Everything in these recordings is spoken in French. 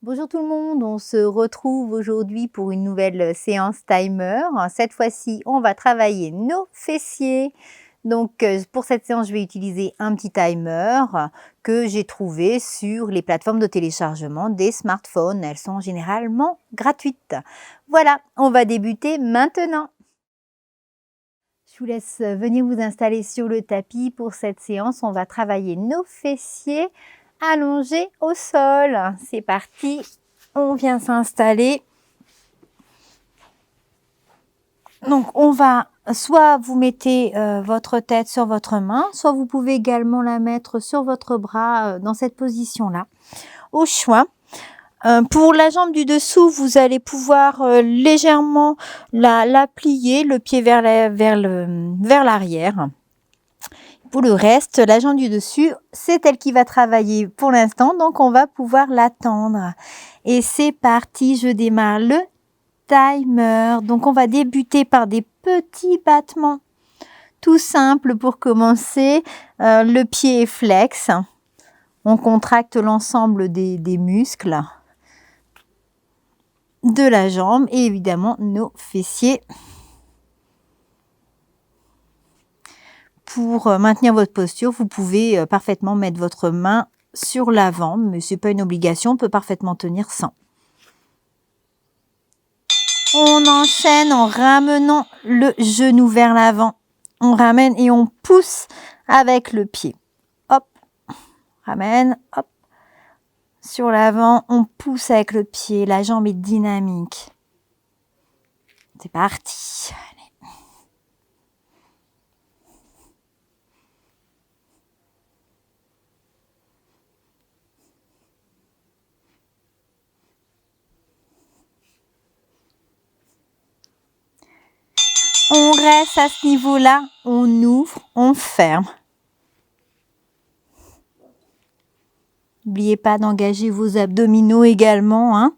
Bonjour tout le monde, on se retrouve aujourd'hui pour une nouvelle séance timer. Cette fois-ci, on va travailler nos fessiers. Donc pour cette séance, je vais utiliser un petit timer que j'ai trouvé sur les plateformes de téléchargement des smartphones. Elles sont généralement gratuites. Voilà, on va débuter maintenant. Je vous laisse venir vous installer sur le tapis. Pour cette séance, on va travailler nos fessiers allongés au sol. C'est parti, on vient s'installer. Donc on va, soit vous mettez votre tête sur votre main, soit vous pouvez également la mettre sur votre bras dans cette position-là, au choix. Pour la jambe du dessous, vous allez pouvoir légèrement la plier, le pied vers l'arrière. Pour le reste, la jambe du dessus, c'est elle qui va travailler pour l'instant, donc on va pouvoir l'attendre. Et c'est parti, je démarre le timer. Donc on va débuter par des petits battements, tout simple pour commencer. Le pied est flex, on contracte l'ensemble des muscles de la jambe et évidemment nos fessiers. Pour maintenir votre posture, vous pouvez parfaitement mettre votre main sur l'avant, mais ce n'est pas une obligation, on peut parfaitement tenir sans. On enchaîne en ramenant le genou vers l'avant. On ramène et on pousse avec le pied. Hop, ramène, hop. Sur l'avant, on pousse avec le pied, la jambe est dynamique. C'est parti. On reste à ce niveau-là, on ouvre, on ferme. N'oubliez pas d'engager vos abdominaux également. Hein.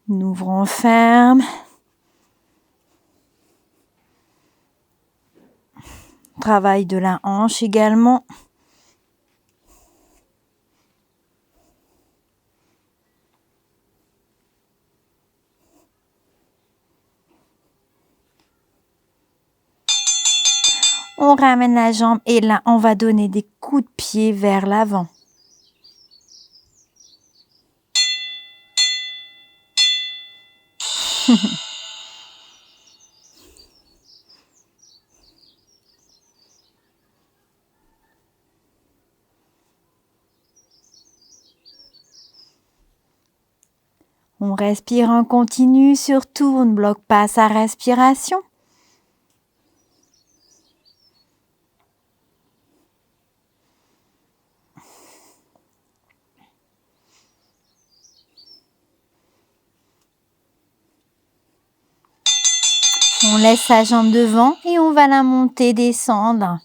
On ouvre, on ferme. Travail de la hanche également. On ramène la jambe et là, on va donner des coups de pied vers l'avant. On respire en continu, surtout on ne bloque pas sa respiration. On laisse sa jambe devant et on va la monter, descendre.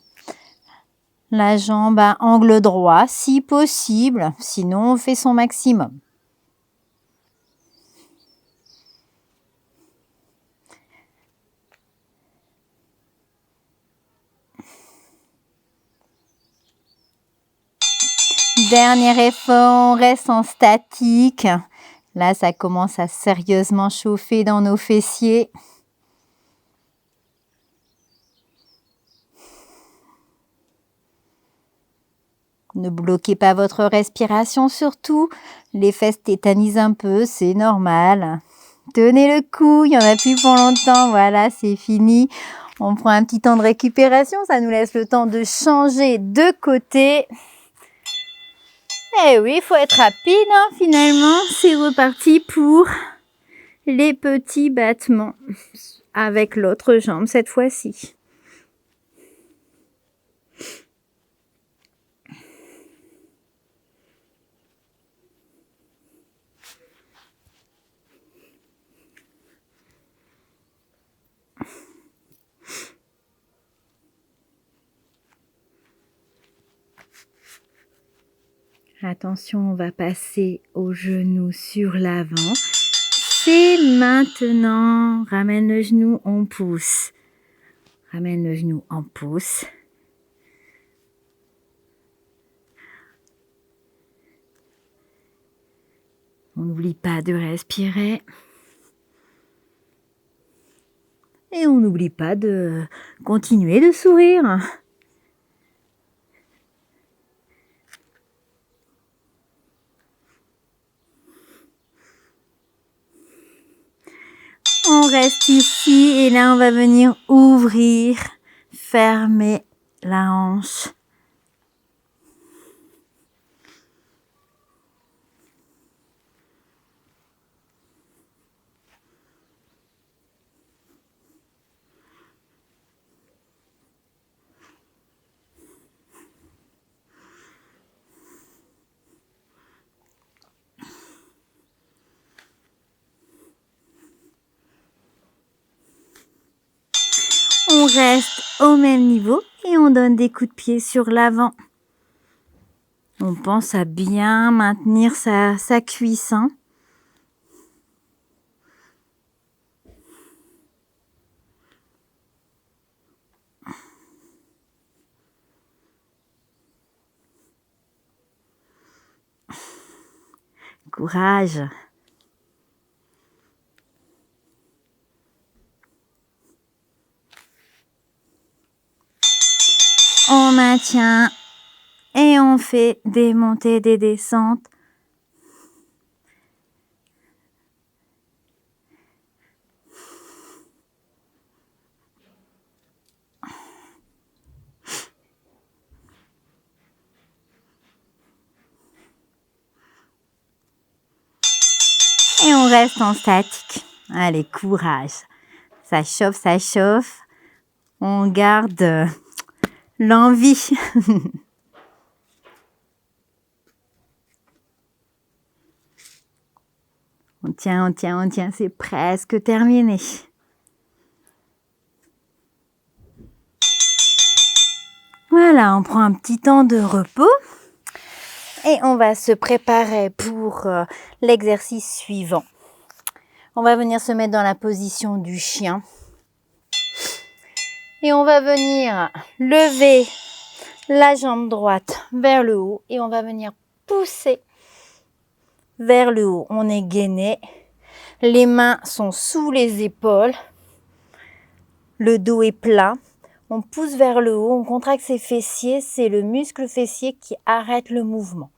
La jambe à angle droit si possible, sinon on fait son maximum. Dernier effort, on reste en statique. Là, ça commence à sérieusement chauffer dans nos fessiers. Ne bloquez pas votre respiration surtout. Les fesses tétanisent un peu, c'est normal. Tenez le coup, il n'y en a plus pour longtemps. Voilà, c'est fini. On prend un petit temps de récupération. Ça nous laisse le temps de changer de côté. Eh oui, il faut être rapide, hein, finalement. C'est reparti pour les petits battements. Avec l'autre jambe cette fois-ci. Attention, on va passer au genou sur l'avant. C'est maintenant. Ramène le genou, on pousse. Ramène le genou, on pousse. On n'oublie pas de respirer. Et on n'oublie pas de continuer de sourire. On reste ici et là on va venir ouvrir, fermer la hanche. On reste au même niveau et on donne des coups de pied sur l'avant. On pense à bien maintenir sa cuisse. Courage. On maintient et on fait des montées, des descentes. Et on reste en statique. Allez, courage. Ça chauffe, ça chauffe. On garde l'envie. On tient, on tient, on tient. C'est presque terminé. Voilà, on prend un petit temps de repos. Et on va se préparer pour l'exercice suivant. On va venir se mettre dans la position du chien. Et on va venir lever la jambe droite vers le haut. Et on va venir pousser vers le haut. On est gainé. Les mains sont sous les épaules. Le dos est plat. On pousse vers le haut. On contracte ses fessiers. C'est le muscle fessier qui arrête le mouvement.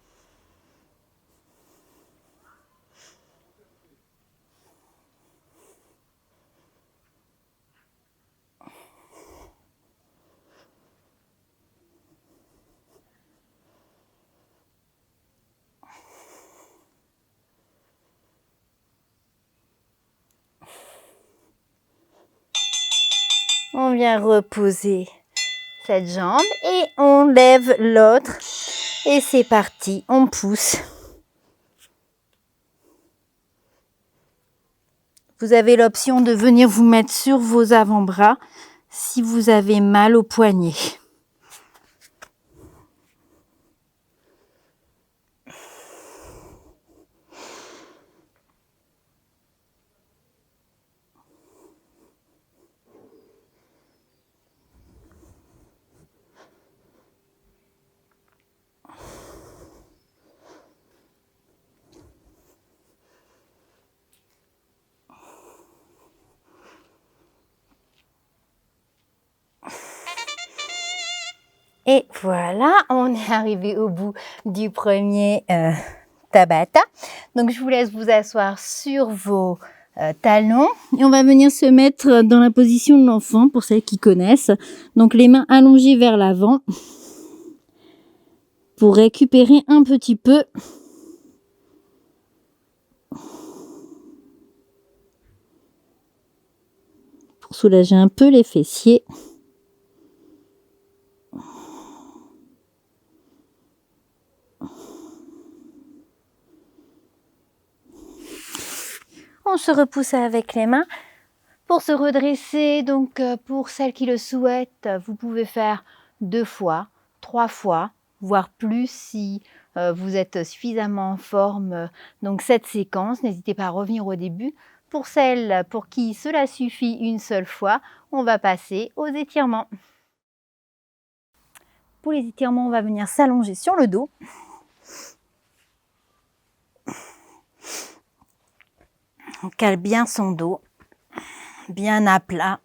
On vient reposer cette jambe et on lève l'autre. Et c'est parti, on pousse. Vous avez l'option de venir vous mettre sur vos avant-bras si vous avez mal au poignet. Et voilà, on est arrivé au bout du premier Tabata. Donc, je vous laisse vous asseoir sur vos talons. Et on va venir se mettre dans la position de l'enfant, pour celles qui connaissent. Donc, les mains allongées vers l'avant pour récupérer un petit peu. Pour soulager un peu les fessiers. On se repousse avec les mains pour se redresser. Donc, pour celles qui le souhaitent, vous pouvez faire 2 fois, 3 fois, voire plus si vous êtes suffisamment en forme. Donc, cette séquence, n'hésitez pas à revenir au début. Pour celles pour qui cela suffit une seule fois, on va passer aux étirements. Pour les étirements, on va venir s'allonger sur le dos. On cale bien son dos, bien à plat.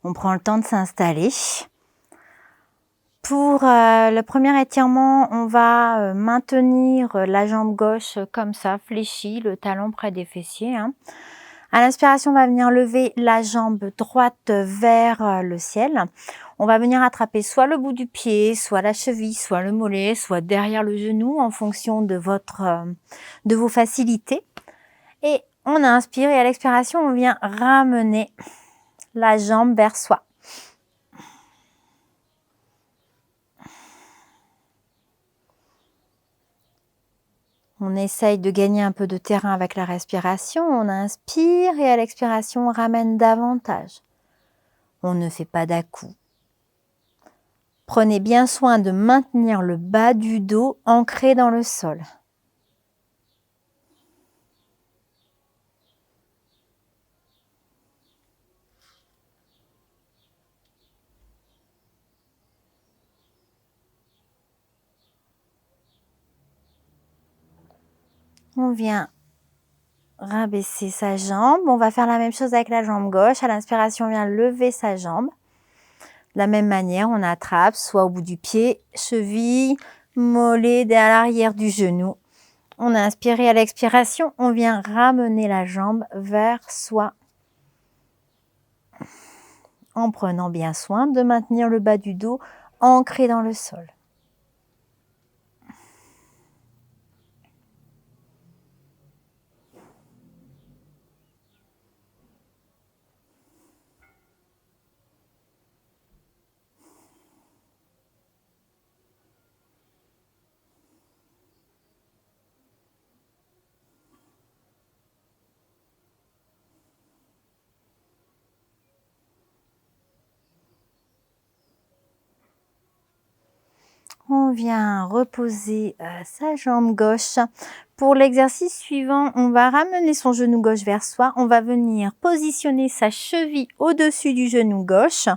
On prend le temps de s'installer. Pour le premier étirement, on va maintenir la jambe gauche comme ça, fléchie, le talon près des fessiers. À l'inspiration, on va venir lever la jambe droite vers le ciel. On va venir attraper soit le bout du pied, soit la cheville, soit le mollet, soit derrière le genou en fonction de vos facilités. Et on inspire et à l'expiration, on vient ramener la jambe vers soi. On essaye de gagner un peu de terrain avec la respiration. On inspire et à l'expiration, on ramène davantage. On ne fait pas d'à-coups. Prenez bien soin de maintenir le bas du dos ancré dans le sol. On vient rabaisser sa jambe. On va faire la même chose avec la jambe gauche. À l'inspiration, on vient lever sa jambe. De la même manière, on attrape soit au bout du pied, cheville, mollet, à l'arrière du genou. On inspire et à l'expiration, on vient ramener la jambe vers soi. En prenant bien soin de maintenir le bas du dos ancré dans le sol. On vient reposer sa jambe gauche. Pour l'exercice suivant, on va ramener son genou gauche vers soi. On va venir positionner sa cheville au-dessus du genou gauche.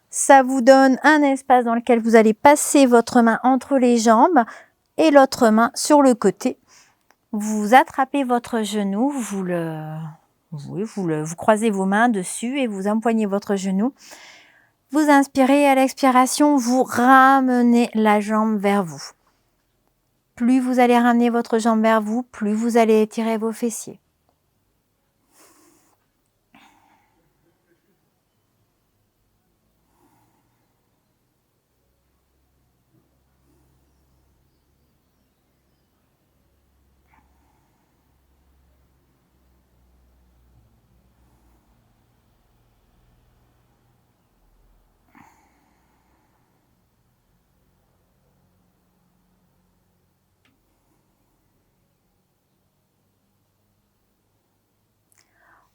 Ça vous donne un espace dans lequel vous allez passer votre main entre les jambes et l'autre main sur le côté. Vous attrapez votre genou, vous croisez vos mains dessus et vous empoignez votre genou. Vous inspirez et à l'expiration, vous ramenez la jambe vers vous. Plus vous allez ramener votre jambe vers vous, plus vous allez étirer vos fessiers.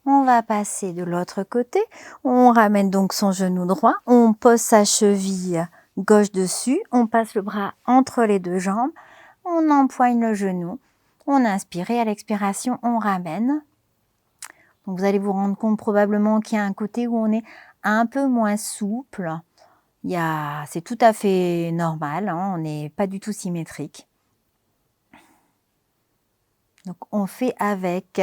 On va passer de l'autre côté. On ramène donc son genou droit. On pose sa cheville gauche dessus. On passe le bras entre les deux jambes. On empoigne le genou. On inspire et à l'expiration, on ramène. Donc vous allez vous rendre compte probablement qu'il y a un côté où on est un peu moins souple. C'est tout à fait normal. On n'est pas du tout symétrique. Donc on fait avec.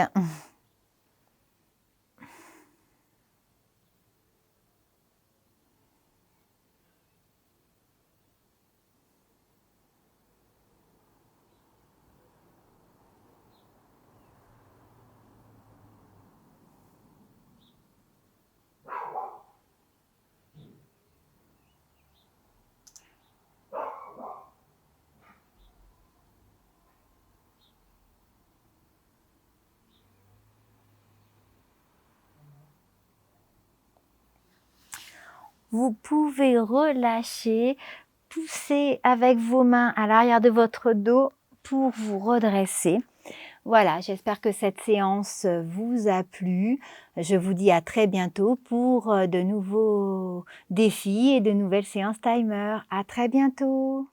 Vous pouvez relâcher, pousser avec vos mains à l'arrière de votre dos pour vous redresser. Voilà, j'espère que cette séance vous a plu. Je vous dis à très bientôt pour de nouveaux défis et de nouvelles séances timer. À très bientôt.